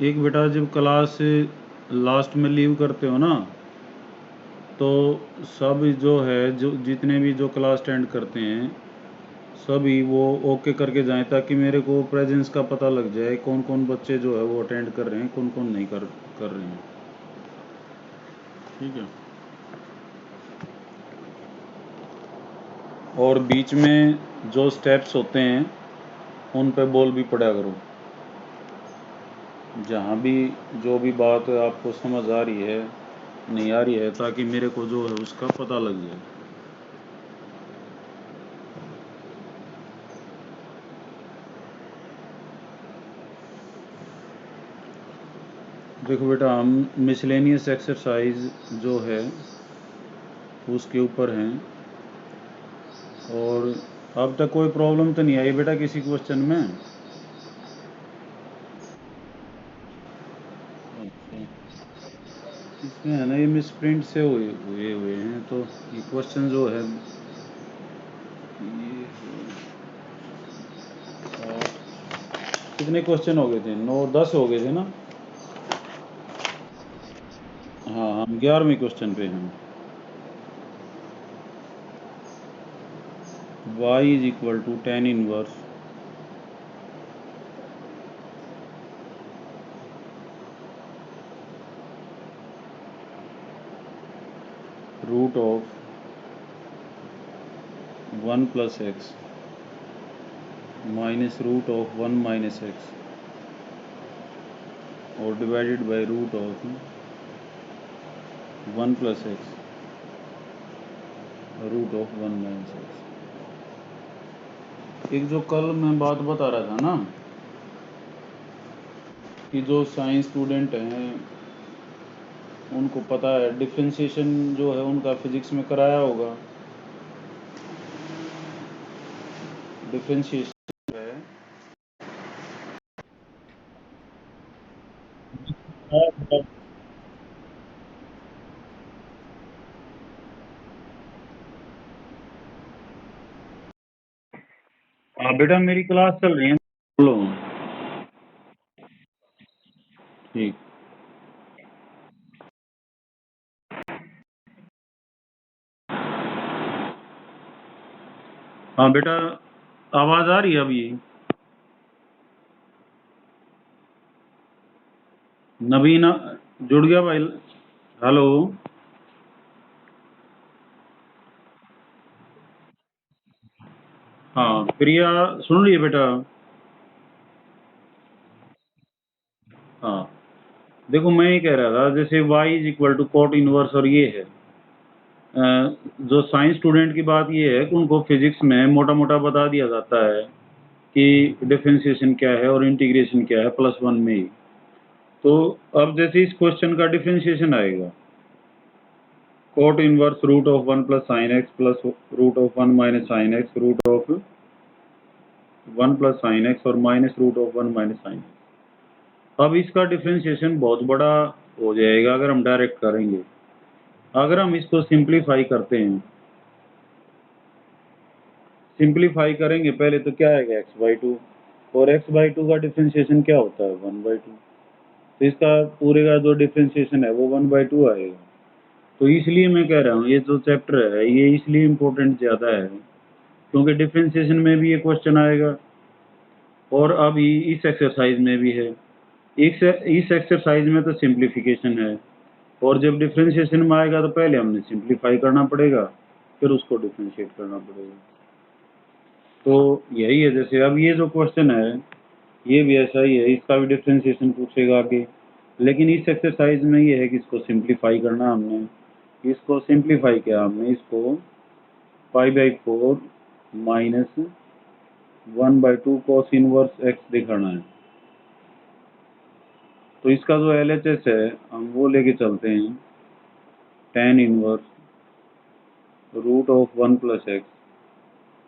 एक बेटा जब क्लास लास्ट में लीव करते हो ना, तो सब जो है, जो जितने भी जो क्लास अटेंड करते हैं सभी वो ओके करके जाएं, ताकि मेरे को प्रेजेंस का पता लग जाए कौन कौन बच्चे जो है वो अटेंड कर रहे हैं, कौन कौन नहीं कर कर रहे हैं। ठीक है। और बीच में जो स्टेप्स होते हैं उन पे बोल भी पड़ा करो, जहाँ भी जो भी बात आपको समझ आ रही है नहीं आ रही है, ताकि मेरे को जो है उसका पता लग जाए। देखो बेटा, हम मिसलेनियस एक्सरसाइज जो है उसके ऊपर हैं, और अब तक कोई प्रॉब्लम तो नहीं आई बेटा किसी क्वेश्चन में? अच्छा, इसमें है ना ये मिसप्रिंट से हुए हैं, तो ये क्वेश्चन जो है ये कितने क्वेश्चन हो गए थे? 9-10 हो गए थे ना? हाँ, हम 11वें क्वेश्चन पे हैं। y is equal to tan inverse root of 1 plus x minus root of 1 minus x और divided by root of 1 plus x root of 1 minus x. एक जो कल मैं बात बता रहा था ना कि जो साइंस स्टूडेंट हैं उनको पता है डिफरेंशिएशन जो है उनका फिजिक्स में कराया होगा। डिफरेंशिएशन है। हाँ बेटा, मेरी क्लास चल रही है, बोलो। ठीक। हाँ बेटा, आवाज आ रही है अभी? नवीन जुड़ गया भाई? हेलो। हाँ प्रिया, सुन रही है बेटा? हाँ, देखो मैं ये कह रहा था, जैसे y is equal to cot inverse, और ये है जो साइंस स्टूडेंट की बात ये है कि उनको फिजिक्स में मोटा मोटा बता दिया जाता है कि डिफरेंशिएशन क्या है और इंटीग्रेशन क्या है +1 में ही। तो अब जैसे इस क्वेश्चन का डिफरेंशिएशन आएगा, cot inverse root of 1 plus sine x plus root of 1 minus sine x root of 1 plus sine x और minus root of 1 minus sine x. अब इसका डिफरेंशिएशन बहुत बड़ा हो जाएगा अगर हम डायरेक्ट करेंगे। अगर हम इसको सिंप्लीफाई करते हैं, सिंप्लीफाई करेंगे पहले तो क्या आएगा x/2, और x/2 का डिफरेंशिएशन क्या होता है 1/2। तो इसका पूरे का जो डिफरेंशिएशन है वो 1/2 आएगा। तो इसलिए मैं कह रहा हूँ ये जो चैप्टर है ये इसलिए इम्पोर्टेंट ज़्यादा है क्योंकि डिफरेंशिएशन में भी ये क्वेश्चन आएगा और अभी इस एक्सरसाइज में भी है। इस एक्सरसाइज में तो सिंप्लीफिकेशन है, और जब डिफरेंशिएशन में आएगा तो पहले हमने सिंप्लीफाई करना पड़ेगा, फिर उसको डिफरेंशिएट करना पड़ेगा। तो यही है, जैसे अब ये जो क्वेश्चन है ये भी ऐसा ही है, इसका भी डिफरेंशिएशन पूछेगा आगे, लेकिन इस एक्सरसाइज में ये है कि इसको सिंप्लीफाई करना हमने। इसको सिंप्लीफाई किया हमने, इसको π/4 माइनस 1/2 cos इनवर्स x दिखाना है। तो इसका जो LHS है हम वो लेके चलते हैं, tan inverse root of 1 plus x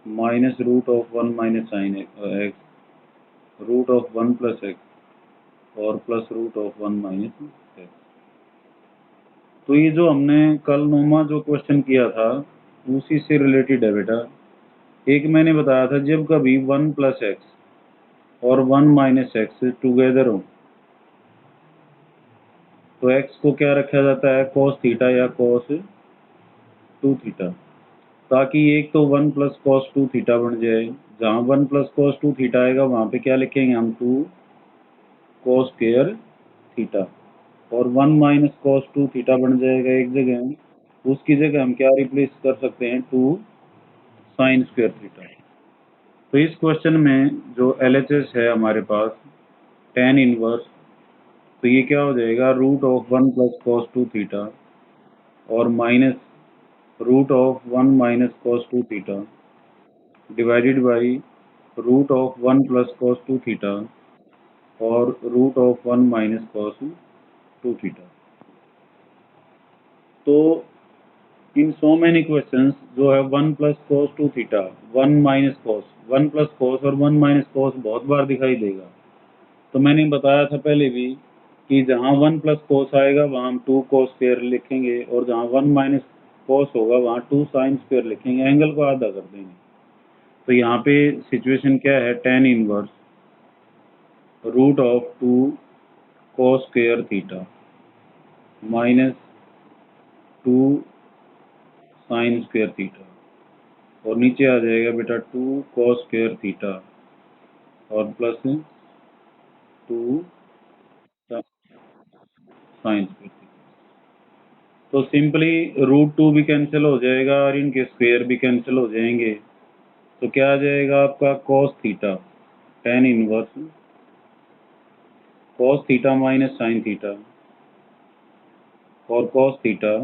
minus root of 1 minus sine x root of 1 plus x और plus root of 1 minus x. तो ये जो हमने कल नोमा जो क्वेश्चन किया था उसी से रिलेटेड है बेटा। एक मैंने बताया था, जब कभी 1 प्लस एक्स और 1 माइनस एक्स टुगेदर हो तो x को क्या रखा जाता है, cos थीटा या cos 2 थीटा, ताकि एक तो 1 प्लस cos 2 थीटा बन जाए। जहाँ 1 प्लस cos 2 थीटा आएगा वहाँ पे क्या लिखेंगे हम, 2 cos स्क्वायर थीटा, और 1 माइनस cos 2 थीटा बन जाएगा एक जगह। उसकी जगह हम क्या रिप्लेस कर सकते हैं, 2 sin स्क्वायर थीटा। तो इस क्वेश्चन में जो LHS है हमारे पास tan इनवर्स, तो ये क्या हो जाएगा, root of 1 plus cos 2 theta और minus root of 1 minus cos 2 theta divided by root of 1 plus cos 2 theta और root of 1 minus cos 2 theta. तो इन सो मेनी क्वेश्चंस जो है 1 plus cos 2 theta, 1 minus cos, 1 plus cos और 1 minus cos बहुत बार दिखाई देगा। तो मैंने बताया था पहले भी कि जहाँ 1 प्लस cos आएगा वहाँ हम 2 cos स्क्वायर लिखेंगे, और जहाँ 1 माइनस cos होगा वहाँ 2 sin स्क्वायर लिखेंगे, एंगल को आधा कर देंगे। तो यहाँ पे सिचुएशन क्या है, tan inverse root of 2 cos square theta minus 2 sin square theta, और नीचे आ जाएगा बेटा 2 cos स्क्वायर थीटा और प्लस 2 sin स्क्वायर थीटा। तो सिंपली रूट 2 भी कैंसिल हो जाएगा और इनके स्क्वायर भी कैंसिल हो जाएंगे। तो क्या आ जाएगा आपका cos theta, tan inverse cos theta minus sine theta और cos theta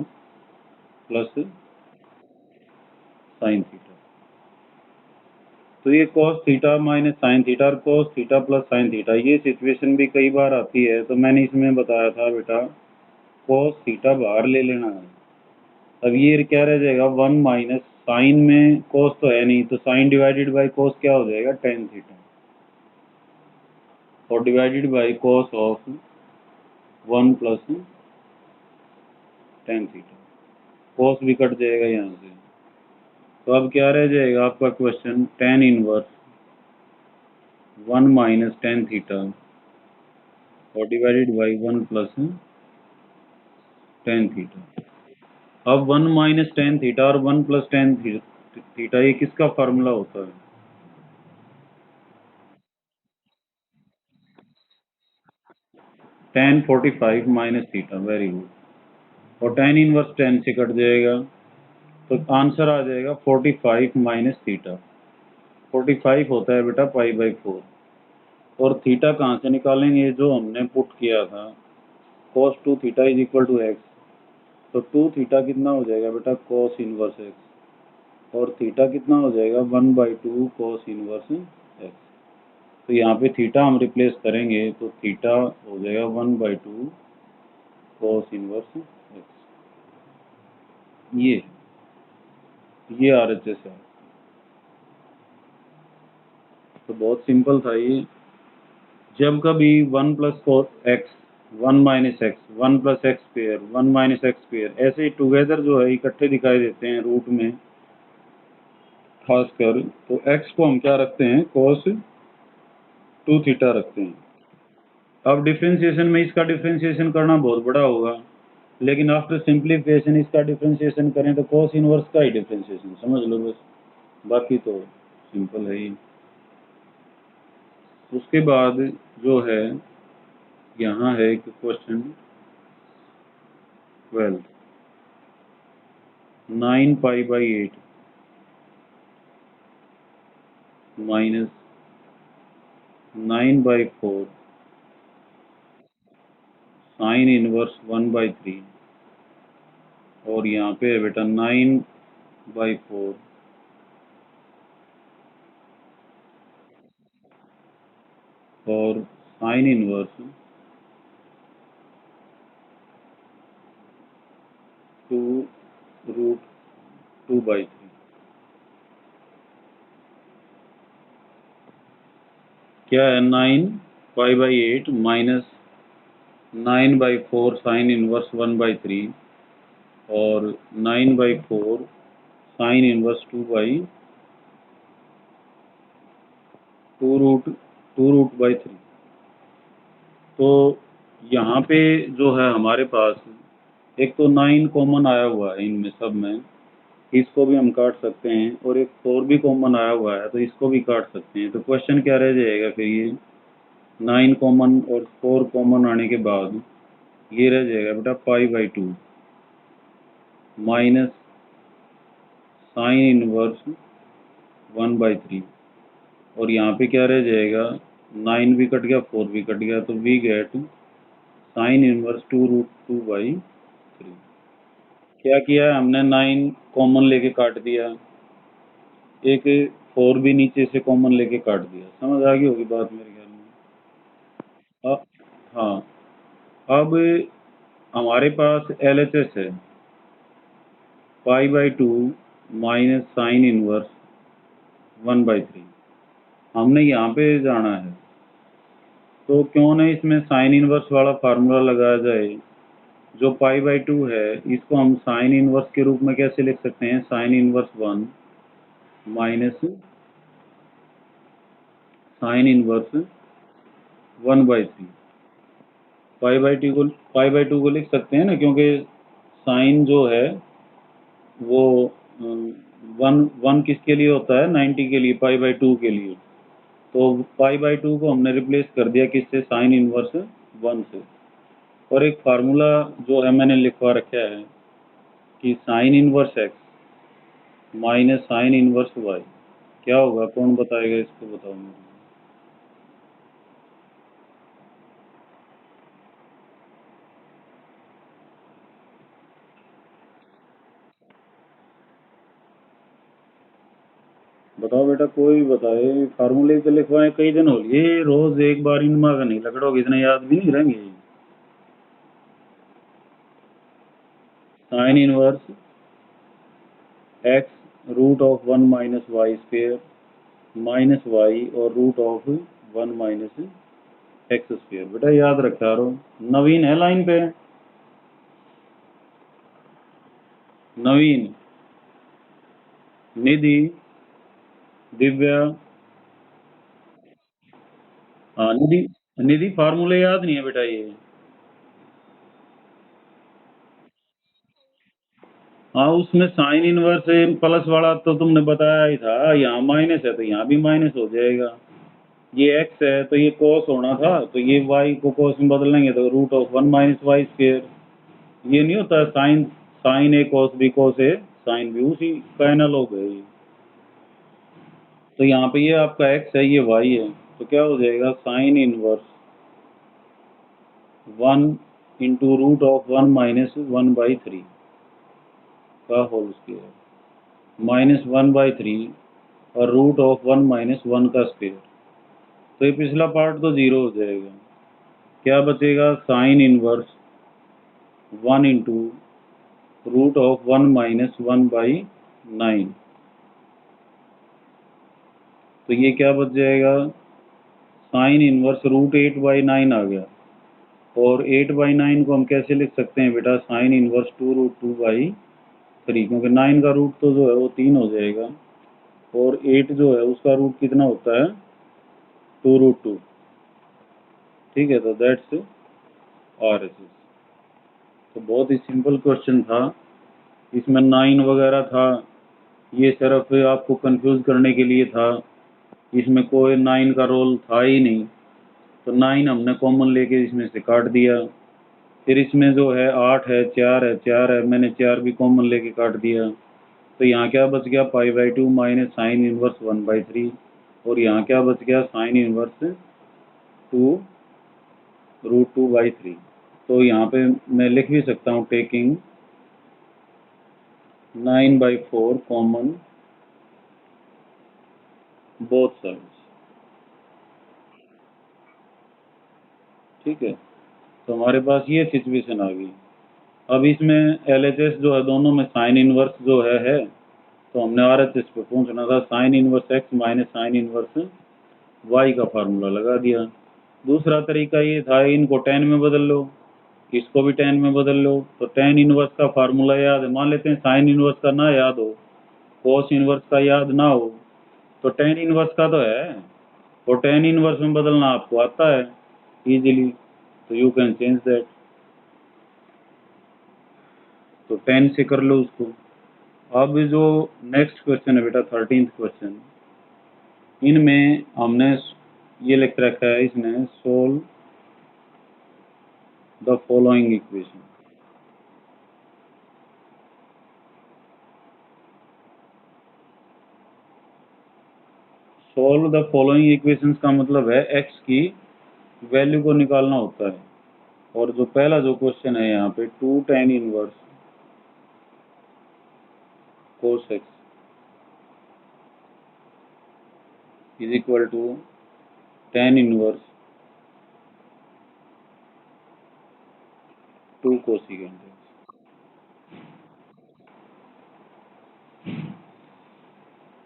plus sine theta. तो ये cos theta minus sine theta और cos theta plus sine theta, ये सिचुएशन भी कई बार आती है। तो मैंने इसमें बताया था बेटा cos थीटा बाहर ले लेना है। अब ये क्या रह जाएगा, 1 माइनस साइन में cos तो है नहीं, तो साइन डिवाइडेड बाई cos क्या हो जाएगा, tan थीटा, और divided by cos of 1 plus tan theta, cos भी कट जाएगा यहाँ से। तो अब क्या रह जाएगा आपका question, tan inverse 1 minus tan theta और divided by 1 plus tan theta. अब 1 माइनस tan थीटा और 1 प्लस tan थीटा ये किसका फार्मूला होता है, tan 45 minus theta, very good. और tan इनवर्स tan से कट जाएगा, तो आंसर आ जाएगा 45 माइनस थीटा। 45 होता है बेटा पाई बाई 4, और थीटा कहाँ से निकालेंगे, जो हमने पुट किया था cos 2 theta is equal to x. तो 2 थीटा कितना हो जाएगा बेटा, cos इनवर्स एक्स, और थीटा कितना हो जाएगा 1 बाई 2 cos इनवर्स एक्स। तो यहाँ पे थीटा हम रिप्लेस करेंगे तो थीटा हो जाएगा 1 बाई 2 cos इनवर्स एक्स। ये RHS है। तो बहुत सिंपल था ये। जब कभी 1 plus x, 1 minus x, 1 plus x square, 1 minus x square, ऐसे टुगेदर जो है इकट्ठे दिखाई देते हैं रूट में खासकर, तो एक्स को हम क्या रखते हैं, cos 2 थीटा रखते हैं। अब डिफ्रेंशिएशन में इसका डिफ्रेंशिएशन करना बहुत बड़ा होगा, लेकिन आफ्टर सिंप्लीफिकेशन इसका डिफ्रेंशिएशन करें तो cos इनवर्स का ही डिफ्रेंशिएशन समझ लो बस, बाकी तो सिंपल है ही। उसके बाद जो है यहाँ है एक question 12, 9 pi by 8 minus 9 by 4 sine inverse 1 by 3, और यहाँ पे है बेटा 9 बाई 4 और साइन इनवर्स 2 रूट 2 बाई 3। क्या है, 9 pi by 8 minus 9 by 4 sine inverse 1 by 3 और 9 by 4 sine inverse 2 by 2 root by 3। तो यहाँ पे जो है हमारे पास एक तो 9 कॉमन आया हुआ है इनमें सब में, इसको भी हम काट सकते हैं, और एक 4 भी कॉमन आया हुआ है तो इसको भी काट सकते हैं। तो क्वेश्चन क्या रह जाएगा फिर, ये 9 कॉमन और 4 कॉमन आने के बाद ये रह जाएगा बेटा π/2 माइनस साइन इनवर्स 1/3, और यहाँ पे क्या रह जाएगा, 9 भी कट गया 4 भी कट गया, तो वी गेट साइन इनवर्स 2√2/3। क्या किया है हमने, 9 कॉमन लेके काट दिया, एक 4 भी नीचे से कॉमन लेके काट दिया। समझ आ गई होगी बात मेरे ख्याल में। अब हाँ, अब हमारे पास LHS है π/2 माइनस साइन इनवर्स 1/3। हमने यहाँ पे जाना है, तो क्यों नहीं इसमें साइन इनवर्स वाला फार्मूला लगाया जाए। जो π/2 है इसको हम साइन इनवर्स के रूप में कैसे लिख सकते हैं, sine inverse 1 minus sine inverse 1/3। π/2 को लिख सकते हैं ना, क्योंकि साइन जो है वो 1 किसके लिए होता है, 90 के लिए, π/2 के लिए। तो π/2 को हमने रिप्लेस कर दिया किससे, साइन इनवर्स 1 से। और एक फार्मूला जो है मैंने लिखवा रखा है कि sign inverse x minus sine inverse y क्या होगा, कौन बताएगा इसको, बताओ मुझे। बताओ बेटा, कोई भी बताए, फार्मूले तो लिखवाए कई दिन हो लिए, रोज एक बार इन दिमाग नहीं लकड़ोगे, इतने याद भी नहीं रहेंगे। Sine inverse x √1 minus y square minus y और √1 माइनस एक्स स्क्वेयर। बेटा याद रखा रहो। नवीन है लाइन पे, नवीन, निधि, दिव्या। हाँ निधि, निधि फार्मूले याद नहीं है बेटा ये। हाँ उसमें साइन इनवर्स प्लस वाला तो तुमने बताया ही था, यहाँ माइनस है तो यहाँ भी माइनस हो जाएगा। ये एक्स है तो ये कोस होना था, तो ये वाई को कोस में बदल लेंगे तो √1 माइनस वाई स्क्वेयर। ये नहीं होता साइन, साइन ए कोस बी कोस ए साइन बी, उसी का एनालॉग है ये। तो यहाँ पे ये आपका एक्स है, ये वाई है, तो क्या हो जाएगा, साइन इनवर्स 1 इंटू √1 माइनस 1/3 का होल स्क्वेयर माइनस 1/3 और √1 माइनस 1 का स्क्वेयर। तो ये पिछला पार्ट तो जीरो हो जाएगा, क्या बचेगा, साइन इनवर्स 1 इंटू √1 माइनस 1/9। तो ये क्या बच जाएगा, साइन इनवर्स √8/9 आ गया। और 8/9 को हम कैसे लिख सकते हैं बेटा, साइन इनवर्स 2√2/3, क्योंकि 9 का रूट तो जो है वो 3 हो जाएगा, और 8 जो है उसका रूट कितना होता है, 2√2। ठीक है, तो दैट्स RHS। तो बहुत ही सिंपल क्वेश्चन था, इसमें 9 वगैरह था, ये सिर्फ आपको कंफ्यूज करने के लिए था, इसमें कोई 9 का रोल था ही नहीं। तो 9 हमने कॉमन लेके इसमें से काट दिया। फिर इसमें जो है 8 है, 4 है, 4 है, मैंने 4 भी कॉमन लेके काट दिया। तो यहाँ क्या बच गया, π/2 माइनस साइन इनवर्स 1/3, और यहाँ क्या बच गया, साइन इनवर्स 2√2/3। तो यहाँ पे मैं लिख भी सकता हूँ, टेकिंग 9/4 कॉमन बोथ साइड्स। ठीक है, तो हमारे पास ये सिचुएशन आ गई। अब इसमें LHS जो है दोनों में साइन इनवर्स जो है, तो हमने RHS पे पहुंचना था, sign inverse x minus sine inverse y का फार्मूला लगा दिया। दूसरा तरीका ये था, इनको tan में बदल लो, इसको भी tan में बदल लो। तो tan इनवर्स का फार्मूला याद है, मान लेते हैं साइन इनवर्स का ना याद हो, cos इनवर्स का याद ना हो, तो tan इनवर्स का तो है, और tan इनवर्स में बदलना आपको आता है इजीली। तो यू कैन चेंज दैट। तो 10 से कर लो उसको। अब जो नेक्स्ट क्वेश्चन है बेटा 13th क्वेश्चन, इनमें हमने ये लिख रखा है, इसने solve the following equation. Solve the following equations का मतलब है एक्स की वैल्यू को निकालना होता है। और जो पहला जो क्वेश्चन है यहाँ पे 2 tan inverse cos x is equal to tan inverse 2 cosecant x।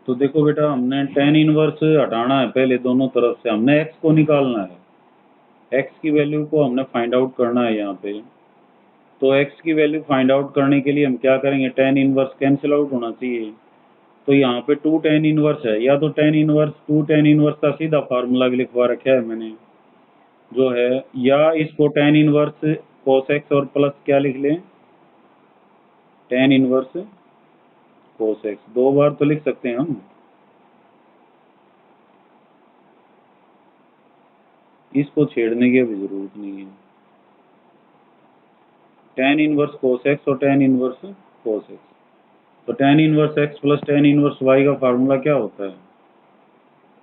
तो देखो बेटा, हमने tan इनवर्स हटाना है, पहले दोनों तरफ से हमने x को निकालना है, x की वैल्यू को हमने फाइंड आउट करना है यहाँ पे। तो x की वैल्यू फाइंड आउट करने के लिए हम क्या करेंगे, tan इनवर्स कैंसिल आउट होना चाहिए। तो यहाँ पे 2 tan इनवर्स है, या तो tan इनवर्स 2 tan इनवर्स का सीधा फार्मूला भी लिखवा रखा है मैंने, जो है, या इसको tan इनवर्स cos x और प्लस क्या लिख लें, tan इनवर्स cos x, दो बार तो लिख सकते हैं हम। इसको छेड़ने की अभी जरूरत नहीं है। tan इनवर्स cos x और tan इनवर्स cos x। तो tan inverse x plus tan inverse y का फार्मूला क्या होता है,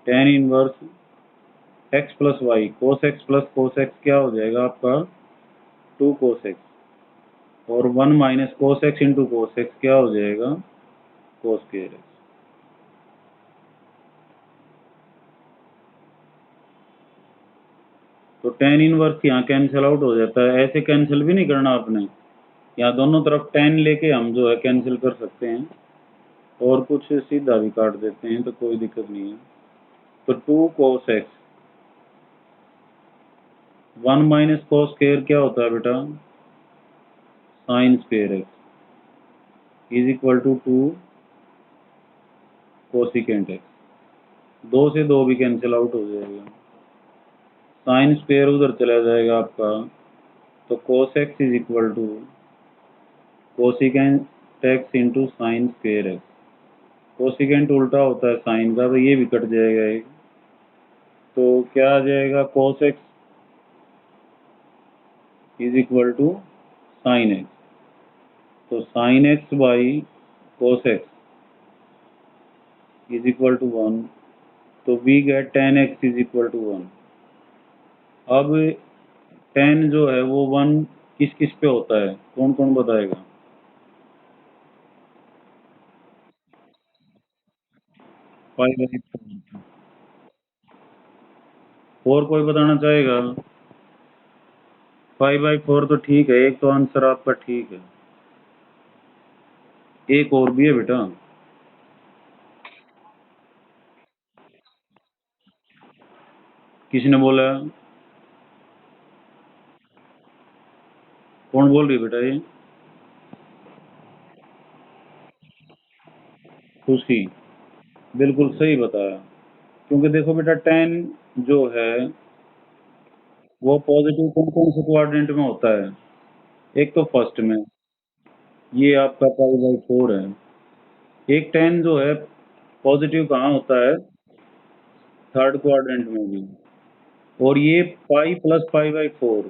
tan inverse x plus y, cos x plus cos x क्या हो जाएगा आपका 2 cos x, और 1 minus cos x into cos x क्या हो जाएगा cos स्क्वायर x। तो tan इनवर्स यहाँ कैंसिल आउट हो जाता है, ऐसे कैंसिल भी नहीं करना आपने, यहाँ दोनों तरफ tan लेके हम जो है कैंसिल कर सकते हैं, और कुछ सीधा भी काट देते हैं तो कोई दिक्कत नहीं है। तो 2 cos x, 1 minus cos square क्या होता है बेटा sin square x is equal to 2 cosecant x। दो से दो भी कैंसिल आउट हो जाएगा, साइन स्क्वायर उधर चला जाएगा आपका, तो cos x is equal to cosecant x into sine square x। Cosecant उल्टा होता है साइन का, तो ये भी कट जाएगा एक। तो क्या आ जाएगा cos x is equal to sine x। तो sine x by cos x is equal to 1। तो we get tan x is equal to 1। अब tan जो है वो 1 किस किस पे होता है, कौन कौन बताएगा। 5/4। और कोई बताना चाहेगा। 5/4 तो ठीक है, एक तो आंसर आपका ठीक है, एक और भी है बेटा। किसने बोला, कौन बोल रही है बेटा ये, खुशी। बिल्कुल सही बताया, क्योंकि देखो बेटा tan जो है वो पॉजिटिव कौन कौन से क्वाड्रेंट में होता है, एक तो फर्स्ट में, ये आपका 5/4 है। एक tan जो है पॉजिटिव कहाँ होता है, थर्ड क्वाड्रेंट में भी। और ये पाई प्लस 5/4,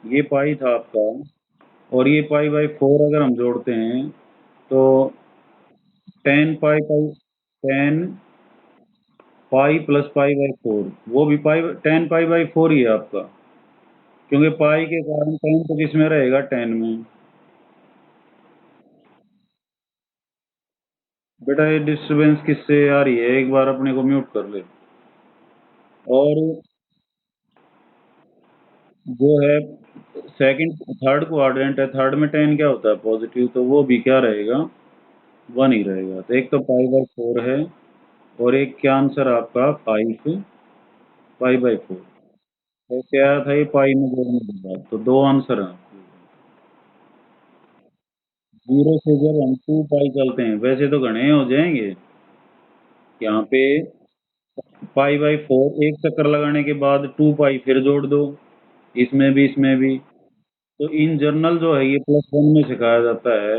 ये पाई था आपका, और ये 5/4 अगर हम जोड़ते हैं तो टेन पाई प्लस 5/4, वो भी पाई, 10 पाई/4 ही है आपका, क्योंकि पाई के कारण 10 तो किस में रहेगा, 10 में। बेटा ये डिस्टरबेंस किससे आ रही है, एक बार अपने को म्यूट कर ले। और जो है सेकंड थर्ड क्वाड्रेंट है, थर्ड में 10 क्या होता है पॉजिटिव, तो वो भी क्या रहेगा, 1 ही रहेगा। तो एक तो 5/4 है, और एक क्या आंसर आपका 5/4। तो क्या था ये पाई में जोड़ने के बाद, तो दो आंसर हैं। जीरो से जब हम 2 पाई चलते हैं, वैसे तो घने हो जाएंगे, यहाँ पे 5/4 एक चक्कर लगाने के बाद 2 पाई फिर जोड़ दो, इसमें भी। तो इन जनरल जो है ये +1 में सिखाया जाता है।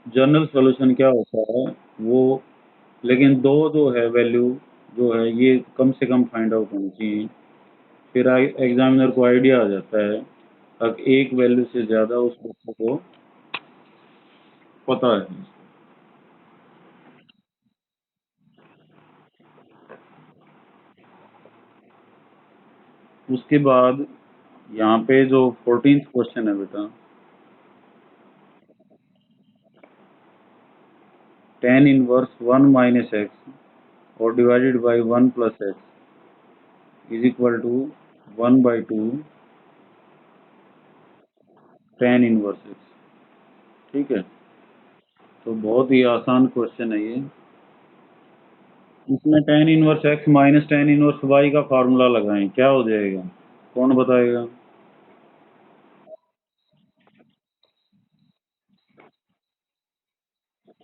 जनरल सॉल्यूशन क्या होता है वो, लेकिन दो जो है वैल्यू जो है ये कम से कम फाइंड आउट होनी चाहिए। फिर एग्जामिनर को आइडिया आ जाता है, अब एक वैल्यू से ज़्यादा उस बच्चे को पता है। उसके बाद यहाँ पे जो 14th क्वेश्चन है बेटा, tan इनवर्स 1 माइनस एक्स और divided by 1 plus x is equal to 1/2 tan inverse x. ठीक है, तो बहुत ही आसान क्वेश्चन है ये। इसमें tan inverse x minus tan inverse y का फार्मूला लगाएं, क्या हो जाएगा, कौन बताएगा?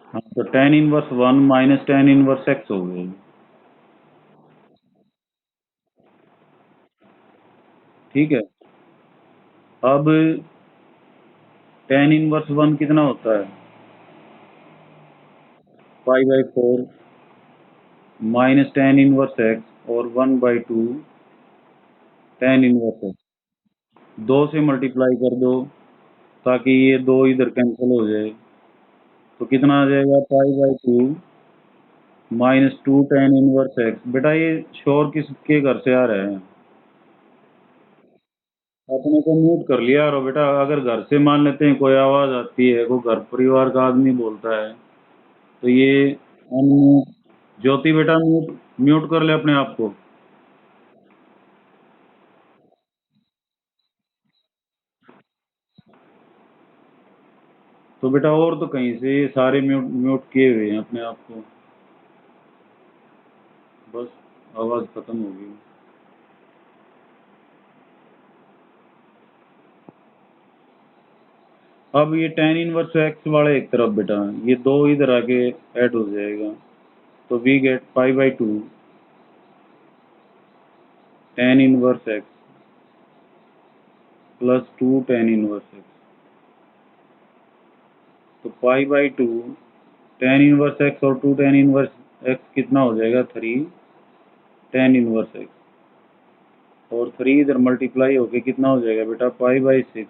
हाँ, तो tan inverse 1 minus tan inverse x हो गई। ठीक है, अब tan इनवर्स 1 कितना होता है, पाई/4 माइनस tan इनवर्स एक्स और 1/2 tan इनवर्स एक्स। दो से मल्टीप्लाई कर दो ताकि ये दो इधर कैंसिल हो जाए, तो कितना आ जाएगा, पाई/2 -2 tan इनवर्स एक्स। बेटा ये शोर किसके घर से आ रहे हैं? अपने को म्यूट कर लिया। और बेटा अगर घर से मान लेते हैं कोई आवाज़ आती है, कोई घर परिवार का आदमी बोलता है, तो ये अनम्यूट। ज्योति बेटा म्यूट म्यूट कर ले अपने आप को। तो बेटा और तो कहीं से ये सारे म्यूट म्यूट किए हुए हैं अपने आप को। बस आवाज़ खत्म हो गई। अब ये tan इनवर्स एक्स वाले एक तरफ बेटा, ये दो इधर आके ऐड हो जाएगा, तो वी गेट पाई/2 tan inverse x +2 tan inverse x. तो पाई/2 tan इनवर्स एक्स और 2 tan इनवर्स एक्स कितना हो जाएगा, 3 tan इनवर्स एक्स। और 3 इधर मल्टीप्लाई होके कितना हो जाएगा बेटा, पाई/6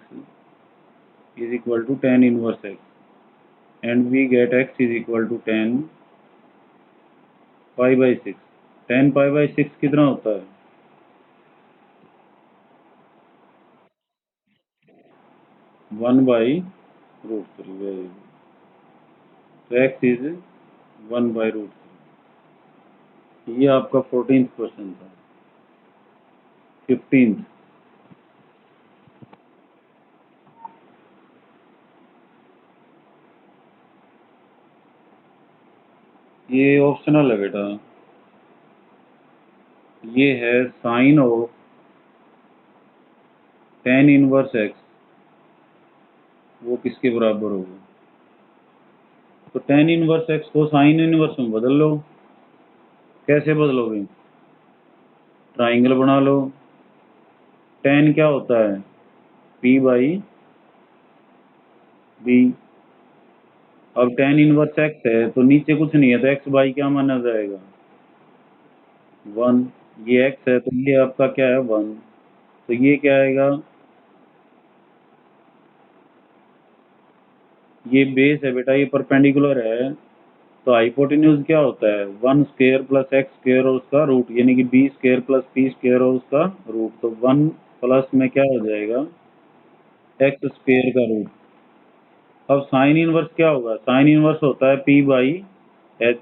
is equal to tan inverse x. And we get x is equal to 10 पाई/6। 10 पाई/6 कितना होता है, 1/√3। Very good. तो x इज 1/√3। ये आपका 14th क्वेश्चन था। 15th, ये ऑप्शनल है बेटा। ये है sine of tan inverse x, वो किसके बराबर होगा। तो tan इनवर्स एक्स को साइन इनवर्स में बदल लो। कैसे बदलोगे, ट्राइंगल बना लो। tan क्या होता है, p/b। अब tan इनवर्स एक्स है तो नीचे कुछ नहीं है, तो x/, क्या माना जाएगा, 1। ये x है तो ये आपका क्या है, 1। तो ये क्या आएगा, ये बेस है बेटा, ये परपेंडिकुलर है। तो हाइपोटेन्यूज क्या होता है, 1² + x² और उसका रूट, यानी कि b² + p² और उसका रूट। तो 1 प्लस में क्या हो जाएगा, x² का रूट। अब साइन इनवर्स क्या होगा, साइन इनवर्स होता है p/h।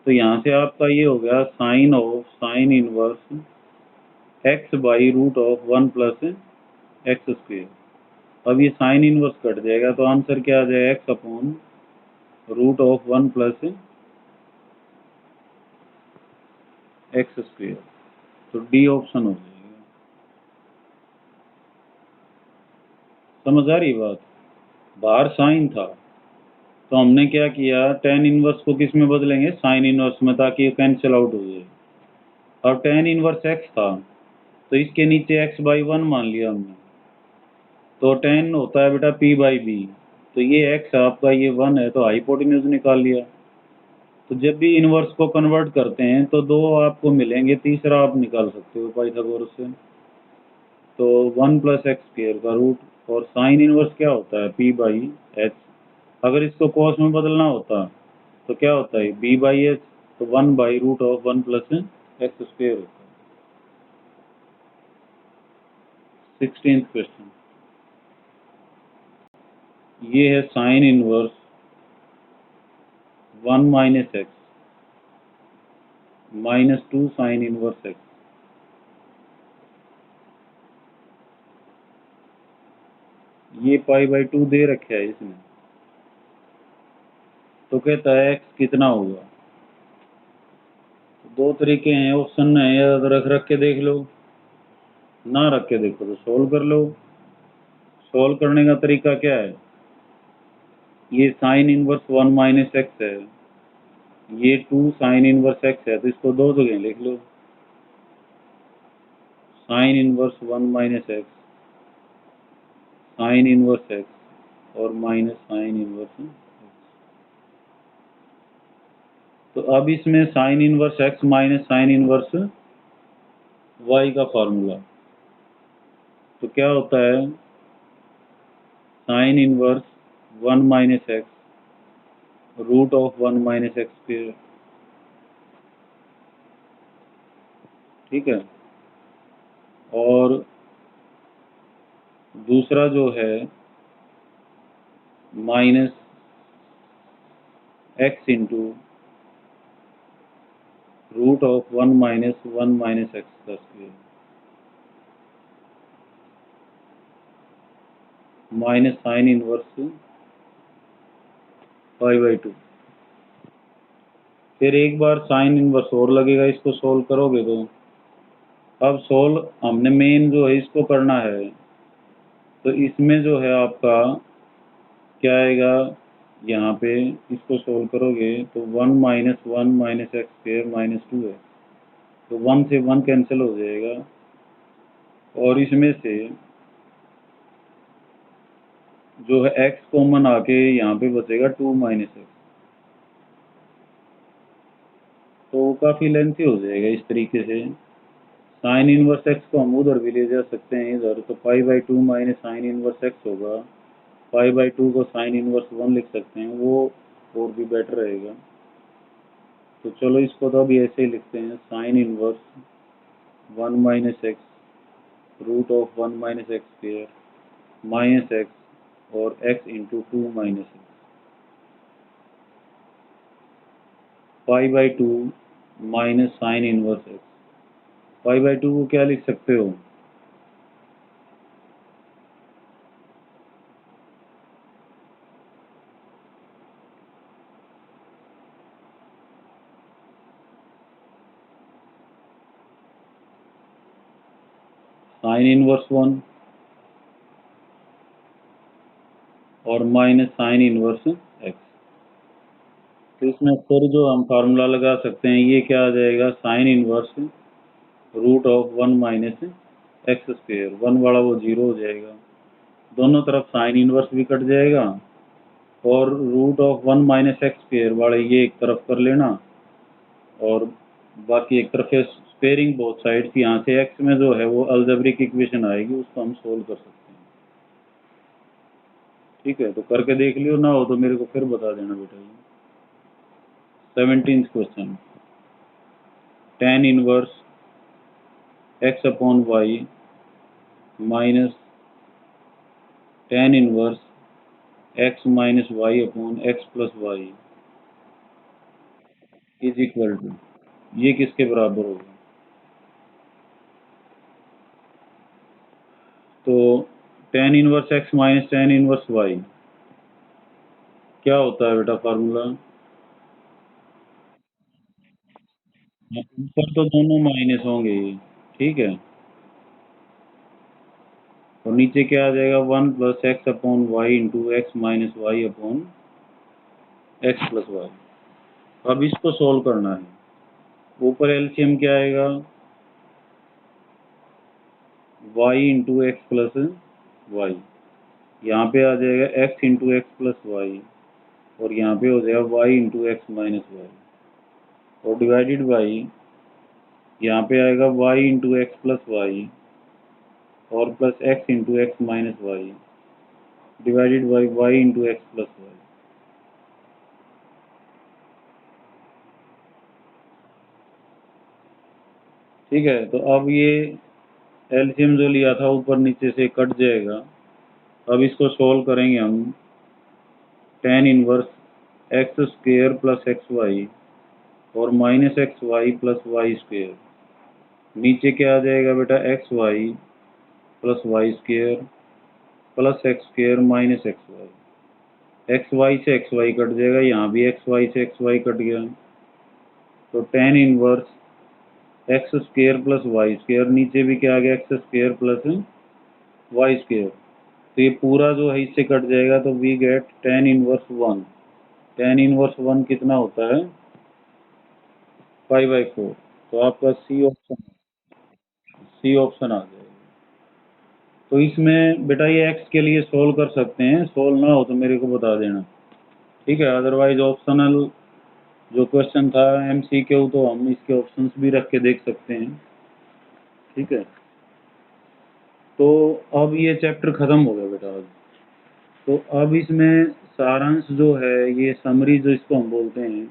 तो यहाँ से आपका ये हो गया sign of sine inverse x/√1 + x²। अब ये साइन इनवर्स कट जाएगा तो आंसर क्या आ जाएगा, x/√1 + x²। तो डी ऑप्शन हो जाएगा। समझ आ रही बात, बाहर साइन था तो हमने क्या किया, tan इनवर्स को किस में बदलेंगे, साइन इनवर्स में, ताकि ये कैंसिल आउट हो जाए। और tan इनवर्स x था तो इसके नीचे x/1 मान लिया हमने, तो tan होता है बेटा p/b। तो ये x आपका ये 1 है, तो हाइपोटेन्यूज निकाल लिया। तो जब भी इनवर्स को कन्वर्ट करते हैं तो दो आपको मिलेंगे, तीसरा आप निकाल सकते हो पाइथागोरस से। तो 1 + x² का रूट, और साइन इनवर्स क्या होता है p/h। अगर इसको कॉस में बदलना होता तो क्या होता है b/h, तो 1/√1 + x² होता है। 16th क्वेश्चन, ये है sign inverse 1 - x -2 sign inverse x। ये π/2 दे रखा है इसमें, तो कहता है x कितना होगा। तो दो तरीके हैं, ऑप्शन है, या रख रख के देख लो, ना रख के देखो तो सोल्व कर लो। सोल्व करने का तरीका क्या है, ये साइन इनवर्स 1 - x है, ये 2 साइन इनवर्स x है, तो इसको दो जगह लिख लो, sine inverse 1 - x, sine inverse x और माइनस साइन इनवर्स x। तो अब इसमें sine inverse x minus sine inverse y का फॉर्मूला, तो क्या होता है साइन इनवर्स 1 - x √1 - x²। ठीक है, और दूसरा जो है minus x into √1 - 1 - x² minus sine inverse π/2। फिर एक बार साइन इनवर्स और लगेगा, इसको सोल्व करोगे तो अब सोल्व हमने मेन जो है इसको करना है, तो इसमें जो है आपका क्या आएगा, यहाँ पे इसको सोल्व करोगे तो 1 - 1 - x² - 2 है, तो 1 से 1 कैंसिल हो जाएगा, और इसमें से जो है x कॉमन आके यहाँ पे बचेगा 2 - x। तो काफ़ी लेंथी हो जाएगा इस तरीके से। साइन इनवर्स x को हम उधर भी ले जा सकते हैं इधर, तो π/2 माइनस साइन इनवर्स x होगा, π/2 को साइन इनवर्स 1 लिख सकते हैं, वो और भी बेटर रहेगा। तो चलो इसको तो अभी ऐसे ही लिखते हैं, sine inverse 1 - x √1 - x² minus x और x into 2 - x π/2 minus sine inverse x। π/2 को क्या लिख सकते हो, साइन इनवर्स 1 और माइनस साइन इनवर्स x। तो इसमें फिर जो हम फार्मूला लगा सकते हैं, ये क्या आ जाएगा, साइन इनवर्स √1 - x², 1 वाला वो 0 हो जाएगा, दोनों तरफ साइन इनवर्स भी कट जाएगा, और √1 - x² वाले ये एक तरफ कर लेना, और बाकी एक तरफ है स्पेयरिंग बोथ साइड्स। यहाँ से x में जो है वो अलजेब्रिक इक्वेशन आएगी, उसको हम सोल्व कर सकते हैं। ठीक है, तो करके देख लियो, ना हो तो मेरे को फिर बता देना बेटा। 17th question, tan inverse x/y minus tan inverse x - y/x + y is equal to, ये किसके बराबर होगा, तो tan inverse x minus tan inverse y क्या होता है बेटा फार्मूला, ऊपर तो दोनों माइनस होंगे ही, ठीक है, और नीचे क्या आ जाएगा, 1 + x/y into x - y/x + y। अब इसको सोल्व करना है, ऊपर एलसीएम क्या आएगा, y into x plus y, यहाँ पे आ जाएगा x into x plus y, और यहाँ पे हो जाएगा y into x minus y, और डिवाइडेड बाई यहाँ पे आएगा y into x plus y और plus x into x minus y divided by y into x plus y. ठीक है, तो अब ये एलसीएम जो लिया था ऊपर नीचे से कट जाएगा। अब इसको सोल्व करेंगे हम, tan inverse x square plus x y और minus x y plus y square, नीचे क्या आ जाएगा बेटा, x y plus y square plus x square minus x y, x y से एक्स वाई कट जाएगा, यहाँ भी एक्स वाई से एक्स वाई कट गया, तो tan inverse x square plus y square, नीचे भी क्या आ गया, x square plus y square, तो ये पूरा जो है इससे कट जाएगा, तो we get tan inverse one. Tan inverse one कितना होता है, 5/4। तो आपका सी ऑप्शन आ जाएगा। तो इसमें बेटा ये एक्स के लिए सोल्व कर सकते हैं, सोल्व ना हो तो मेरे को बता देना, ठीक है। अदरवाइज ऑप्शनल जो क्वेश्चन था एमसीक्यू, तो हम इसके ऑप्शंस भी रख के देख सकते हैं, ठीक है। तो अब ये चैप्टर खत्म हो गया बेटा आज। तो अब इसमें सारांश जो है, ये समरी जो इसको हम बोलते हैं,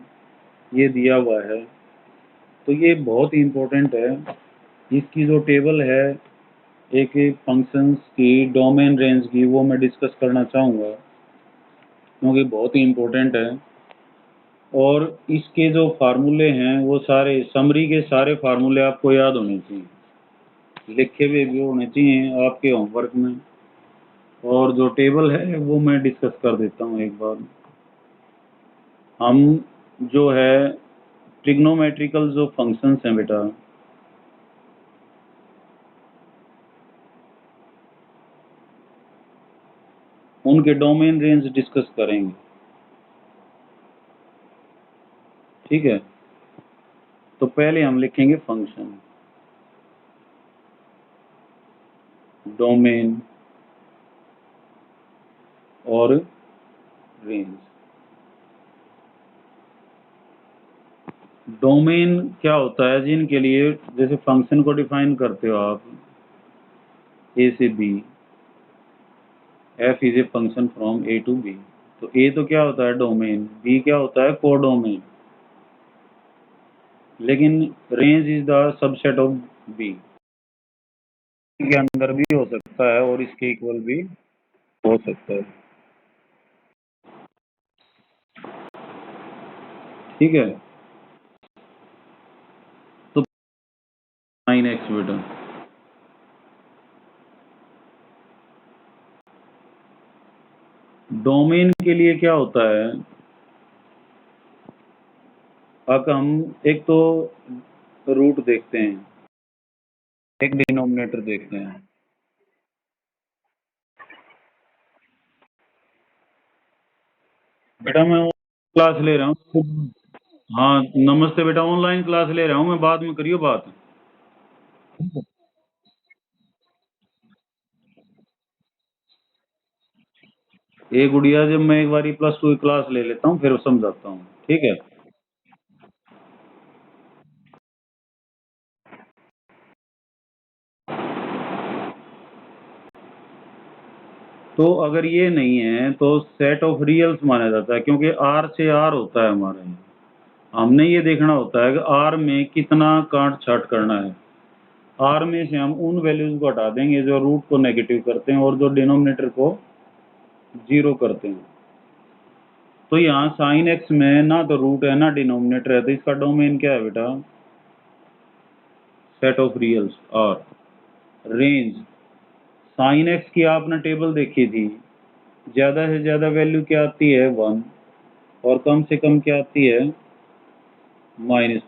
ये दिया हुआ है। तो ये बहुत ही इम्पोर्टेंट है। इसकी जो टेबल है एक एक फंक्शंस की डोमेन रेंज की, वो मैं डिस्कस करना चाहूँगा क्योंकि बहुत ही इम्पोर्टेंट है। और इसके जो फार्मूले हैं वो सारे समरी के सारे फार्मूले आपको याद होने चाहिए, लिखे हुए भी होने चाहिए आपके होमवर्क में। और जो टेबल है वो मैं डिस्कस कर देता हूँ एक बार। हम जो है ट्रिग्नोमेट्रिकल जो फंक्शंस हैं बेटा, उनके डोमेन रेंज डिस्कस करेंगे, ठीक है। तो पहले हम लिखेंगे फंक्शन, डोमेन और रेंज। डोमेन क्या होता है, जिनके लिए जैसे फंक्शन को डिफाइन करते हो आप, ए से B, F is a function from A to B, तो ए तो क्या होता है डोमेन, बी क्या होता है कोडोमेन, लेकिन range is the subset of B, के अंदर भी हो सकता है और इसके इक्वल भी हो सकता है, ठीक है। तो 9x बेटा, डोमेन के लिए क्या होता है, अब हम एक तो रूट देखते हैं, एक डिनोमिनेटर देखते हैं। बेटा मैं क्लास ले रहा हूँ। हाँ नमस्ते बेटा, ऑनलाइन क्लास ले रहा हूँ मैं, बाद में करियो बात। एक गुड़िया, जब मैं एक बार +2 की क्लास ले लेता हूँ फिर समझाता हूँ, ठीक है। तो अगर ये नहीं है तो सेट ऑफ रियल्स माना जाता है, क्योंकि आर से आर होता है हमारे यहाँ। हमने ये देखना होता है कि आर में कितना काट छाट करना है। आर में से हम उन वैल्यूज को हटा देंगे जो रूट को नेगेटिव करते हैं और जो डिनोमिनेटर को 0 करते हैं। तो यहाँ साइन एक्स में ना तो रूट है ना डिनोमिनेटर है, तो इसका डोमेन क्या है बेटा, सेट ऑफ रियल्स। और रेंज, साइन एक्स की आपने टेबल देखी थी, ज़्यादा से ज़्यादा वैल्यू क्या आती है 1, और कम से कम क्या आती है -1।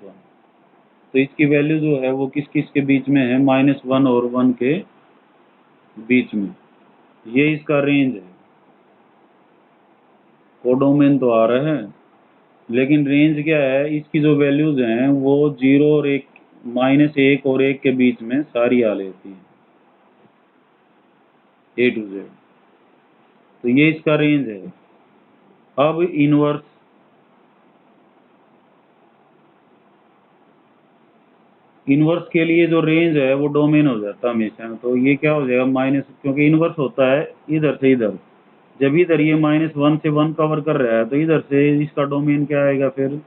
तो इसकी वैल्यू जो है वो किस किस के बीच में है, -1 और 1 के बीच में, ये इसका रेंज है। कोडोमेन तो आ रहा है, लेकिन रेंज क्या है, इसकी जो वैल्यूज हैं वो 0 और 1, -1 और 1 के बीच में सारी आ लेती हैं। A to Z। तो ये इसका रेंज है। अब इनवर्स के लिए जो रेंज है वो डोमेन हो जाता है हमेशा। तो ये क्या हो जाएगा माइनस, क्योंकि इनवर्स होता है इधर से इधर। जब इधर ये -1 से 1 कवर कर रहा है तो इधर से इसका डोमेन क्या आएगा फिर,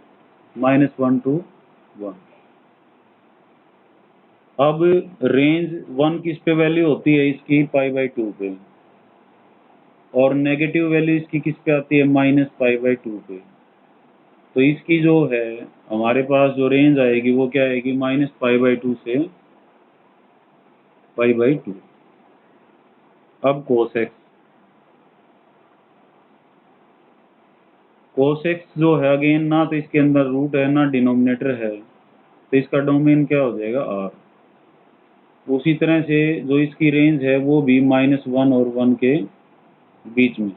-1 to 1। अब रेंज 1 किस पे वैल्यू होती है इसकी, π/2 पे, और नेगेटिव वैल्यू इसकी किस पे आती है, -π/2 पे। तो इसकी जो है हमारे पास जो रेंज आएगी वो क्या आएगी, -π/2 से π/2। अब cos x जो है अगेन, ना तो इसके अंदर रूट है ना डिनोमिनेटर है, तो इसका डोमेन क्या हो जाएगा, r। उसी तरह से जो इसकी रेंज है वो भी -1 और 1 के बीच में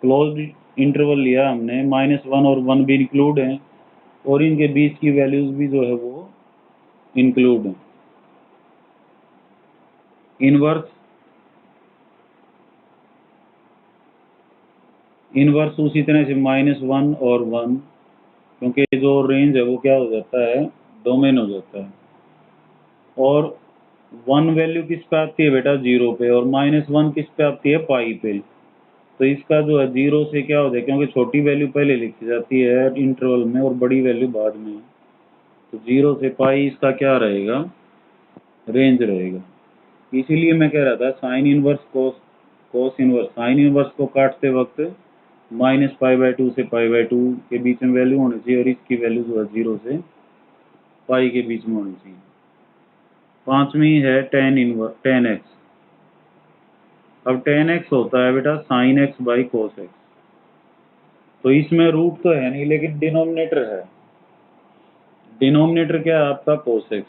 क्लोज्ड इंटरवल लिया हमने, -1 और 1 भी इंक्लूड हैं और इनके बीच की वैल्यूज भी जो है वो इंक्लूड हैं। इनवर्स उसी तरह से -1 और 1, क्योंकि जो रेंज है वो क्या हो जाता है, डोमेन हो जाता है। और 1 वैल्यू किस पे आती है बेटा, 0 पे, और -1 किस पे आती है, पाई पे। तो इसका जो है 0 से क्या हो जाए, क्योंकि छोटी वैल्यू पहले लिखी जाती है इंटरवल में और बड़ी वैल्यू बाद में, तो 0 से पाई इसका क्या रहेगा, रेंज रहेगा। इसीलिए मैं कह रहा था sine inverse cos inverse, sine inverse को काटते वक्त -π/2 से π/2 के बीच में वैल्यू होनी चाहिए, और इसकी वैल्यू जो है 0 से पाई के बीच में होनी चाहिए। पांचवी है tan x। अब tan x होता है बेटा sin x/cos x। तो इसमें रूट तो है नहीं लेकिन डिनोमिनेटर है। डिनोमिनेटर क्या है आपका, cos x।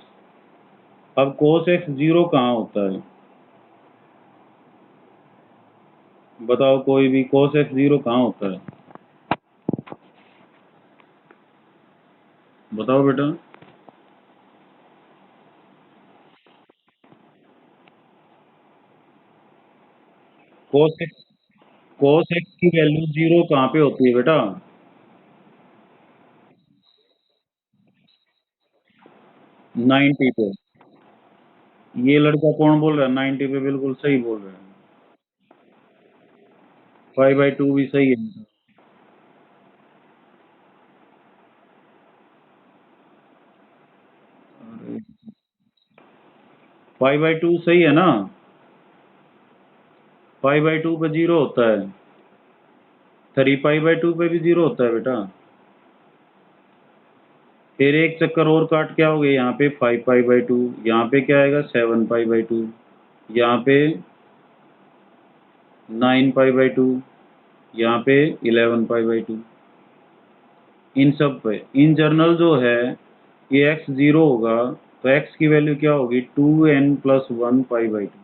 अब cos x 0 कहाँ होता है, बताओ कोई भी, cos x 0 कहाँ होता है, बताओ बेटा। cos x की वैल्यू 0 कहाँ पे होती है बेटा, 90 पे। ये लड़का कौन बोल रहा है, 90 पे बिल्कुल सही बोल रहा है। 5/2 भी सही है। अरे 5/2 सही है ना, 5/2 पे 0 होता है, 3π/2 पे भी 0 होता है बेटा। फिर एक चक्कर और काट के आओगे, यहाँ पे 5π/2, यहाँ पे क्या आएगा 7π/2, यहाँ पे 9π/2, यहाँ पे 11π/2। इन सब पे इन जर्नल जो है ये x 0 होगा, तो x की वैल्यू क्या होगी, 2n + 1π/2।